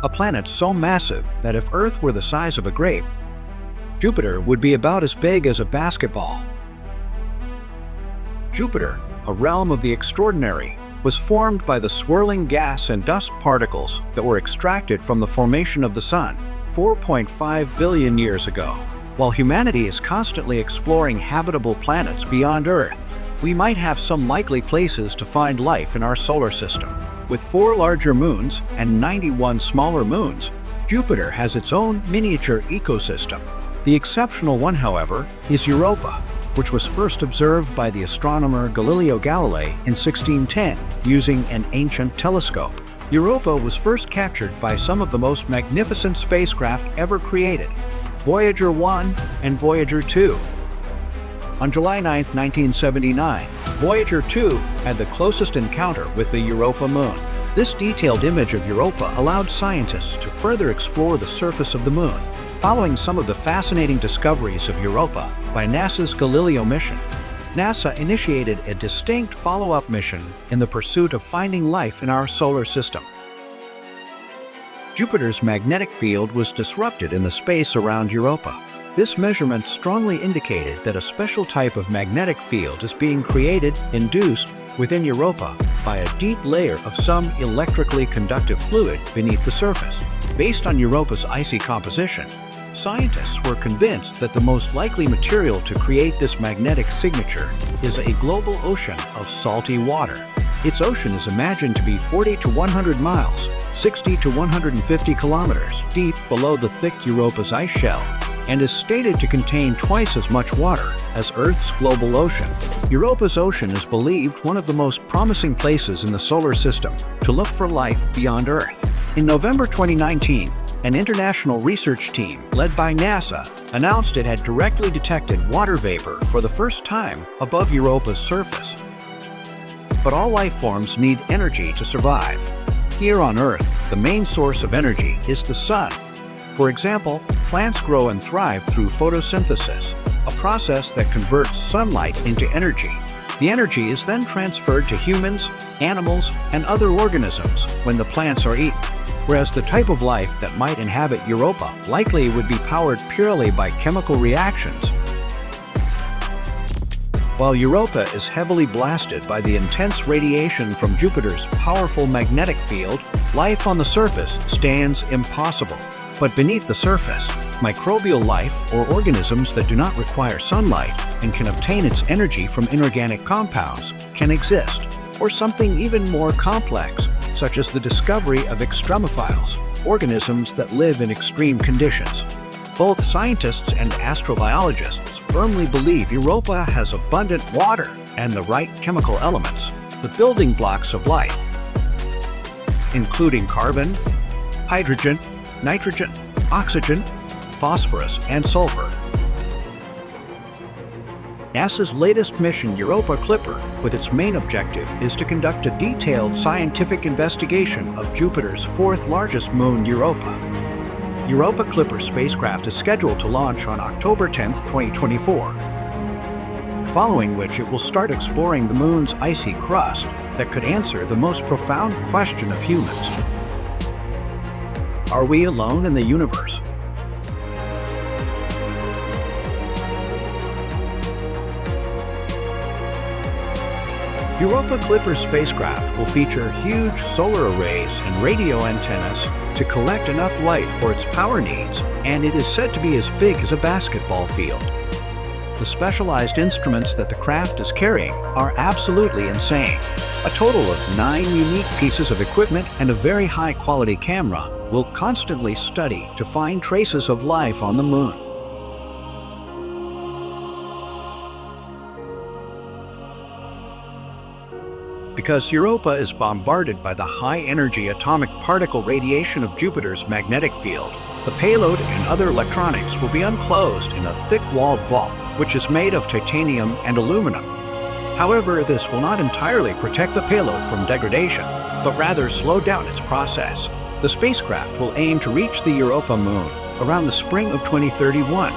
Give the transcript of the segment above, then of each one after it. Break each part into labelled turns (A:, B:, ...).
A: a planet so massive that if Earth were the size of a grape, Jupiter would be about as big as a basketball. Jupiter, a realm of the extraordinary, was formed by the swirling gas and dust particles that were extracted from the formation of the Sun 4.5 billion years ago. While humanity is constantly exploring habitable planets beyond Earth, we might have some likely places to find life in our solar system. With 4 larger moons and 91 smaller moons, Jupiter has its own miniature ecosystem. The exceptional one, however, is Europa, which was first observed by the astronomer Galileo Galilei in 1610 using an ancient telescope. Europa was first captured by some of the most magnificent spacecraft ever created, Voyager 1 and Voyager 2. On July 9, 1979, Voyager 2 had the closest encounter with the Europa moon. This detailed image of Europa allowed scientists to further explore the surface of the moon. Following some of the fascinating discoveries of Europa by NASA's Galileo mission, NASA initiated a distinct follow-up mission in the pursuit of finding life in our solar system. Jupiter's magnetic field was disrupted in the space around Europa. This measurement strongly indicated that a special type of magnetic field is being induced within Europa by a deep layer of some electrically conductive fluid beneath the surface. Based on Europa's icy composition, scientists were convinced that the most likely material to create this magnetic signature is a global ocean of salty water. Its ocean is imagined to be 40 to 100 miles, 60 to 150 kilometers deep below the thick Europa's ice shell, and is stated to contain twice as much water as Earth's global ocean. Europa's ocean is believed one of the most promising places in the solar system to look for life beyond Earth. In November 2019, an international research team led by NASA announced it had directly detected water vapor for the first time above Europa's surface. But all life forms need energy to survive. Here on Earth, the main source of energy is the sun. For example, plants grow and thrive through photosynthesis, a process that converts sunlight into energy. The energy is then transferred to humans, animals, and other organisms when the plants are eaten. Whereas the type of life that might inhabit Europa likely would be powered purely by chemical reactions. While Europa is heavily blasted by the intense radiation from Jupiter's powerful magnetic field, life on the surface stands impossible. But beneath the surface, microbial life, or organisms that do not require sunlight and can obtain its energy from inorganic compounds, can exist. Or something even more complex, such as the discovery of extremophiles, organisms that live in extreme conditions. Both scientists and astrobiologists firmly believe Europa has abundant water and the right chemical elements, the building blocks of life, including carbon, hydrogen, nitrogen, oxygen, phosphorus, and sulfur. NASA's latest mission, Europa Clipper, with its main objective is to conduct a detailed scientific investigation of Jupiter's 4th largest moon, Europa. Europa Clipper spacecraft is scheduled to launch on October 10, 2024, following which it will start exploring the moon's icy crust that could answer the most profound question of humans. Are we alone in the universe? Europa Clipper spacecraft will feature huge solar arrays and radio antennas to collect enough light for its power needs, and it is said to be as big as a basketball field. The specialized instruments that the craft is carrying are absolutely insane. A total of 9 unique pieces of equipment and a very high-quality camera will constantly study to find traces of life on the moon. Because Europa is bombarded by the high-energy atomic particle radiation of Jupiter's magnetic field, the payload and other electronics will be enclosed in a thick-walled vault, which is made of titanium and aluminum. However, this will not entirely protect the payload from degradation, but rather slow down its process. The spacecraft will aim to reach the Europa moon around the spring of 2031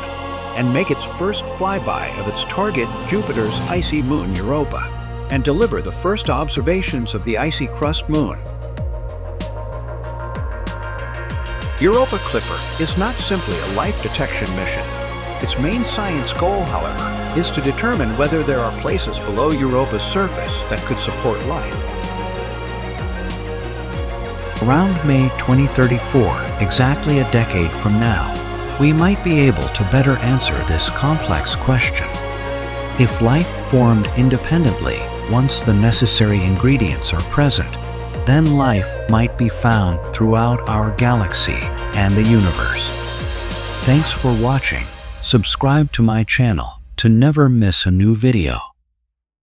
A: and make its first flyby of its target, Jupiter's icy moon, Europa, and deliver the first observations of the icy crust moon. Europa Clipper is not simply a life detection mission. Its main science goal, however, is to determine whether there are places below Europa's surface that could support life. Around May 2034, exactly a decade from now, we might be able to better answer this complex question. If life formed independently once the necessary ingredients are present, then life might be found throughout our galaxy and the universe. Thanks for watching. Subscribe to my channel to never miss a new video.